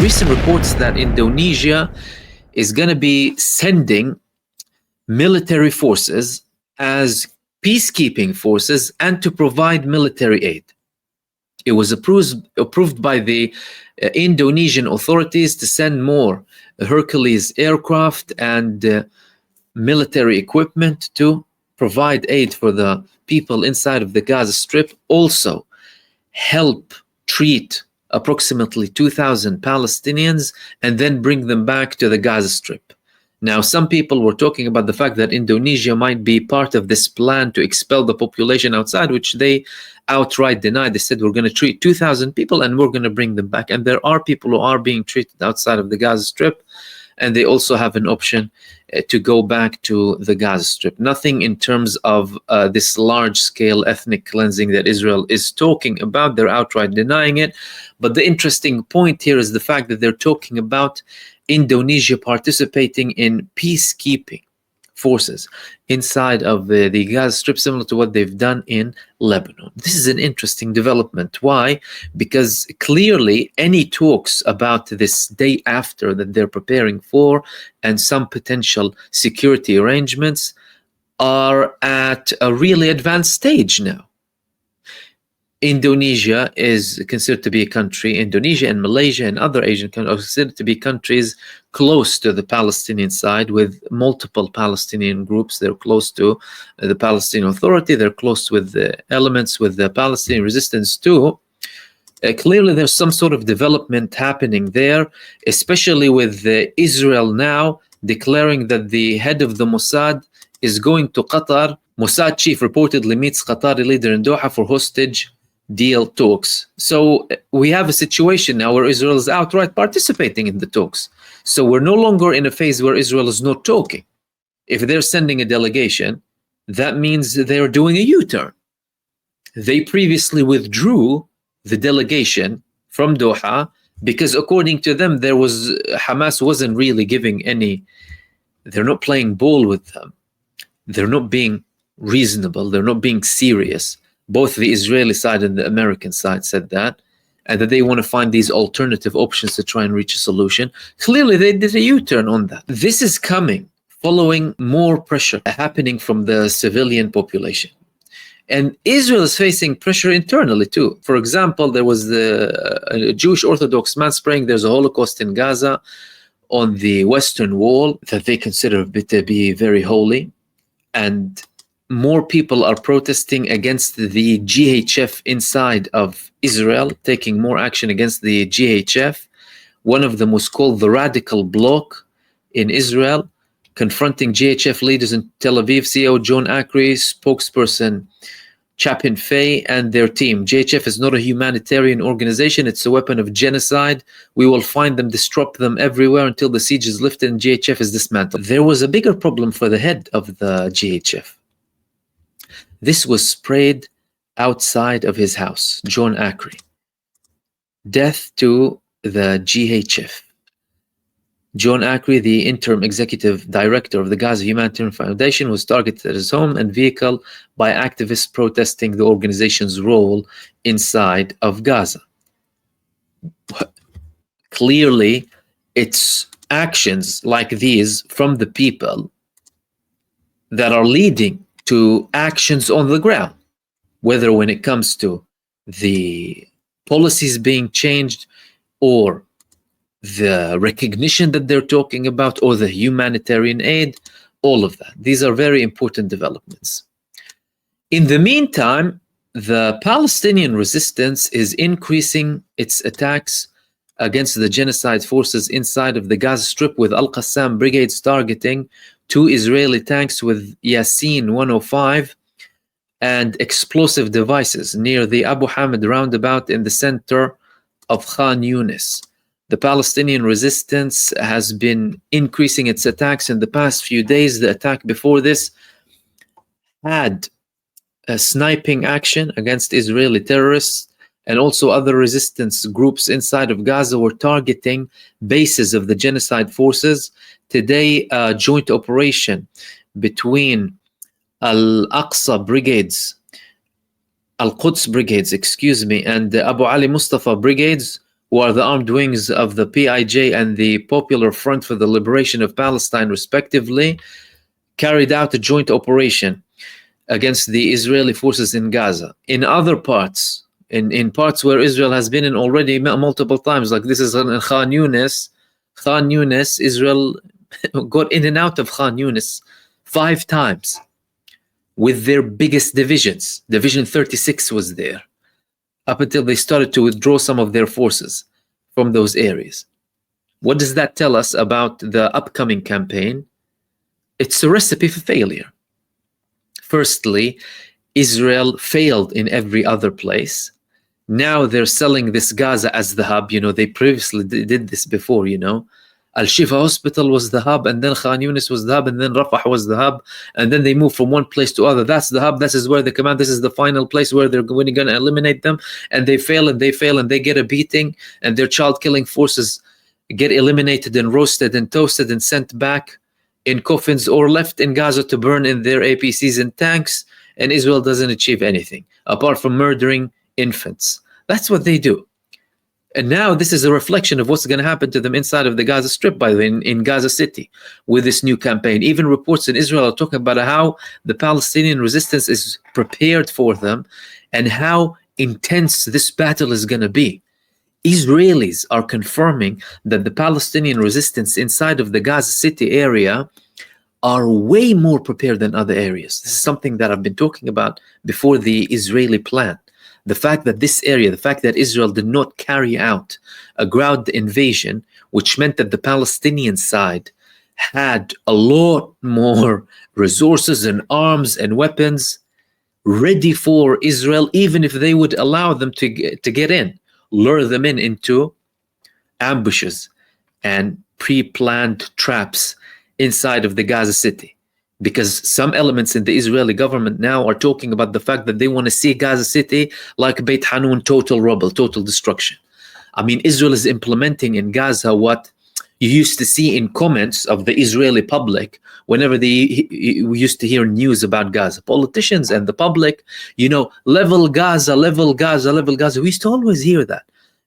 recent reports that Indonesia is going to be sending military forces as peacekeeping forces and to provide military aid. It was approved by the Indonesian authorities to send more Hercules aircraft and military equipment to provide aid for the people inside of the Gaza Strip. Also, help treat approximately 2,000 Palestinians and then bring them back to the Gaza Strip. Now, some people were talking about the fact that Indonesia might be part of this plan to expel the population outside, which they outright denied. They said, we're going to treat 2,000 people and we're going to bring them back. And there are people who are being treated outside of the Gaza Strip, and they also have an option to go back to the Gaza Strip. Nothing in terms of this large-scale ethnic cleansing that Israel is talking about. They're outright denying it. But the interesting point here is the fact that they're talking about Indonesia participating in peacekeeping forces inside of the Gaza Strip, similar to what they've done in Lebanon. This is an interesting development. Why? Because clearly any talks about this day after that they're preparing for and some potential security arrangements are at a really advanced stage now. Indonesia is considered to be a country, Indonesia and Malaysia and other Asian countries are considered to be countries close to the Palestinian side with multiple Palestinian groups. They're close to the Palestinian Authority. They're close with the elements with the Palestinian resistance too. Clearly, there's some sort of development happening there, especially with Israel now declaring that the head of the Mossad is going to Qatar. Mossad chief reportedly meets Qatari leader in Doha for hostage deal talks. So we have a situation now where Israel is outright participating in the talks. So we're no longer in a phase where Israel is not talking. If they're sending a delegation, that means they're doing a U-turn. They previously withdrew the delegation from Doha because according to them, Hamas wasn't really giving they're not playing ball with them. They're not being reasonable. They're not being serious. Both the Israeli side and the American side said that, and that they want to find these alternative options to try and reach a solution. Clearly, they did a U-turn on that. This is coming following more pressure happening from the civilian population. And Israel is facing pressure internally too. For example, there was a Jewish Orthodox man praying there's a Holocaust in Gaza on the Western Wall that they consider to be very holy. And more people are protesting against the JHF inside of Israel, taking more action against the JHF. One of them was called the Radical Bloc in Israel, confronting JHF leaders in Tel Aviv, CEO John Acri, spokesperson Chapin Fay, and their team. JHF is not a humanitarian organization. It's a weapon of genocide. We will find them, disrupt them everywhere until the siege is lifted and JHF is dismantled. There was a bigger problem for the head of the JHF. This was sprayed outside of his house, John Acri. Death to the JHF. John Acri, the interim executive director of the Gaza Humanitarian Foundation, was targeted at his home and vehicle by activists protesting the organization's role inside of Gaza. Clearly, it's actions like these from the people that are leading to actions on the ground, whether when it comes to the policies being changed or the recognition that they're talking about or the humanitarian aid, all of that. These are very important developments. In the meantime, the Palestinian resistance is increasing its attacks against the genocide forces inside of the Gaza Strip, with Al-Qassam brigades targeting 2 Israeli tanks with Yaseen-105 and explosive devices near the Abu Hamid roundabout in the center of Khan Yunis. The Palestinian resistance has been increasing its attacks in the past few days. The attack before this had a sniping action against Israeli terrorists, and also other resistance groups inside of Gaza were targeting bases of the genocide forces. Today, a joint operation between Al-Aqsa brigades, Al-Quds brigades, and the Abu Ali Mustafa brigades who are the armed wings of the PIJ and the Popular Front for the Liberation of Palestine, respectively, carried out a joint operation against the Israeli forces in Gaza. In other parts, in parts where Israel has been in already multiple times, like this is in Khan Yunis, Israel got in and out of Khan Yunis 5 times with their biggest divisions. Division 36 was there, up until they started to withdraw some of their forces from those areas. What does that tell us about the upcoming campaign? It's a recipe for failure. Firstly, Israel failed in every other place. Now they're selling this Gaza as the hub. You know, they previously did this before, you know. Al-Shifa Hospital was the hub, and then Khan Yunis was the hub, and then Rafah was the hub, and then they moved from one place to other. That's the hub. This is where they come out. This is the final place where they're going to eliminate them, and they fail, and they fail, and they get a beating, and their child-killing forces get eliminated and roasted and toasted and sent back in coffins or left in Gaza to burn in their APCs and tanks, and Israel doesn't achieve anything apart from murdering infants. That's what they do. And now this is a reflection of what's going to happen to them inside of the Gaza Strip, by the way, in Gaza City, with this new campaign. Even reports in Israel are talking about how the Palestinian resistance is prepared for them and how intense this battle is going to be. Israelis are confirming that the Palestinian resistance inside of the Gaza City area are way more prepared than other areas. This is something that I've been talking about before the Israeli plan. The fact that this area, the fact that Israel did not carry out a ground invasion, which meant that the Palestinian side had a lot more resources and arms and weapons ready for Israel, even if they would allow them to get in, lure them into ambushes and pre-planned traps inside of the Gaza City. Because some elements in the Israeli government now are talking about the fact that they want to see Gaza City like Beit Hanun, total rubble, total destruction. I mean, Israel is implementing in Gaza what you used to see in comments of the Israeli public whenever we used to hear news about Gaza. Politicians and the public, you know, level Gaza, level Gaza, level Gaza. We used to always hear that.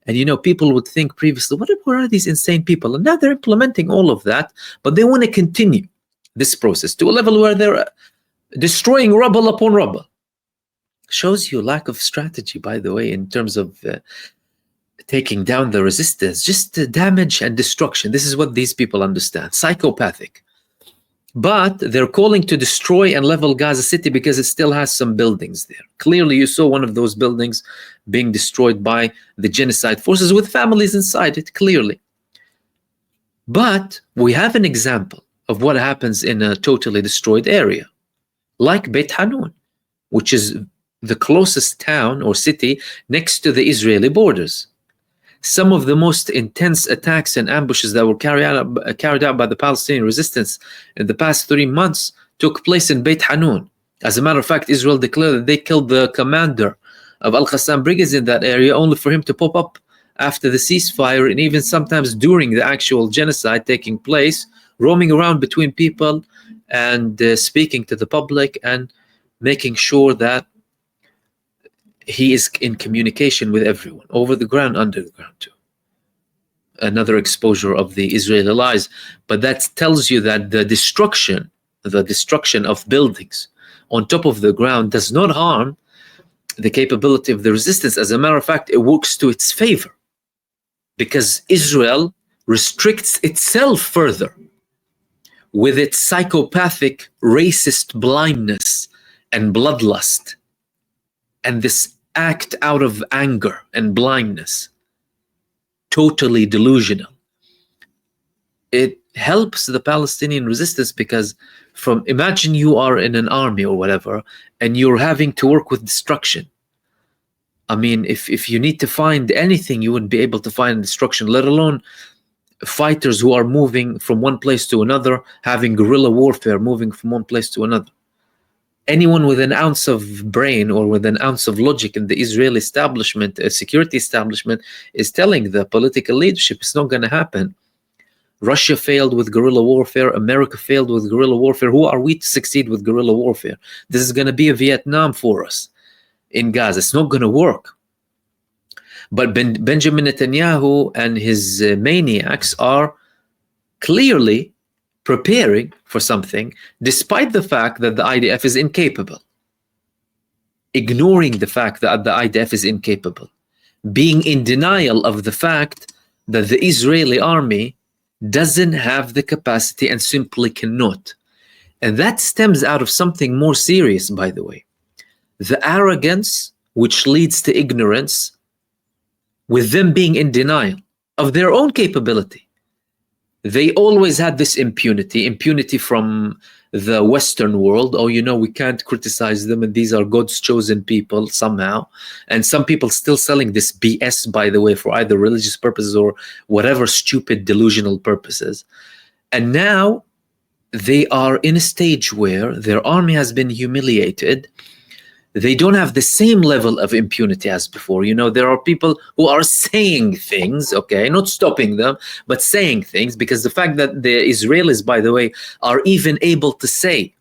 And, you know, people would think previously, what are these insane people? And now they're implementing all of that, but they want to continue this process to a level where they're destroying rubble upon rubble. Shows you lack of strategy, by the way, in terms of taking down the resistance. Just damage and destruction. This is what these people understand. Psychopathic. But they're calling to destroy and level Gaza City because it still has some buildings there. Clearly, you saw one of those buildings being destroyed by the genocide forces with families inside it, clearly. But we have an example of what happens in a totally destroyed area, like Beit Hanun, which is the closest town or city next to the Israeli borders. Some of the most intense attacks and ambushes that were carried out by the Palestinian resistance in the past 3 months took place in Beit Hanun. As a matter of fact, Israel declared that they killed the commander of Al-Qassam brigades in that area, only for him to pop up after the ceasefire, and even sometimes during the actual genocide taking place, roaming around between people and speaking to the public and making sure that he is in communication with everyone, over the ground, under the ground too. Another exposure of the Israeli lies. But that tells you that the destruction of buildings on top of the ground does not harm the capability of the resistance. As a matter of fact, it works to its favor, because Israel restricts itself further with its psychopathic, racist blindness and bloodlust, and this act out of anger and blindness, totally delusional. It helps the Palestinian resistance because imagine you are in an army or whatever, and you're having to work with destruction. I mean, if you need to find anything, you wouldn't be able to find destruction, let alone fighters who are moving from one place to another, having guerrilla warfare, moving from one place to another. Anyone with an ounce of brain or with an ounce of logic in the Israeli establishment, security establishment, is telling the political leadership it's not going to happen. Russia failed with guerrilla warfare. America failed with guerrilla warfare. Who are we to succeed with guerrilla warfare? This is going to be a Vietnam for us in Gaza. It's not going to work. But Benjamin Netanyahu and his maniacs are clearly preparing for something, despite the fact that the IDF is incapable. Ignoring the fact that the IDF is incapable. Being in denial of the fact that the Israeli army doesn't have the capacity and simply cannot. And that stems out of something more serious, by the way. The arrogance which leads to ignorance, with them being in denial of their own capability. They always had this impunity from the Western world. Oh, you know, we can't criticize them, and these are God's chosen people somehow. And some people still selling this BS, by the way, for either religious purposes or whatever stupid delusional purposes. And now they are in a stage where their army has been humiliated. They don't have the same level of impunity as before. You know, there are people who are saying things, okay, not stopping them, but saying things, because the fact that the Israelis, by the way, are even able to say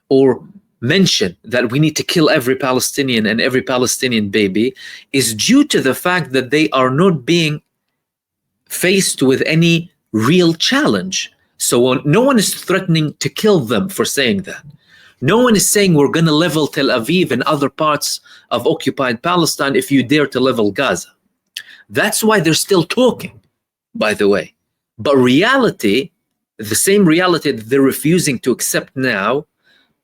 or mention that we need to kill every Palestinian and every Palestinian baby is due to the fact that they are not being faced with any real challenge. So no one is threatening to kill them for saying that. No one is saying we're going to level Tel Aviv and other parts of occupied Palestine if you dare to level Gaza. That's why they're still talking, by the way. But reality, the same reality that they're refusing to accept now,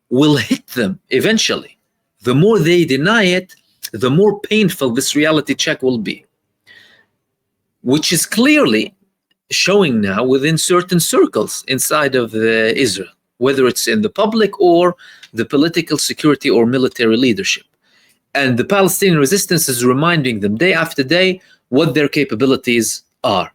will hit them eventually. The more they deny it, the more painful this reality check will be. Which is clearly showing now within certain circles inside of Israel, whether it's in the public or the political, security, or military leadership. And the Palestinian resistance is reminding them day after day what their capabilities are.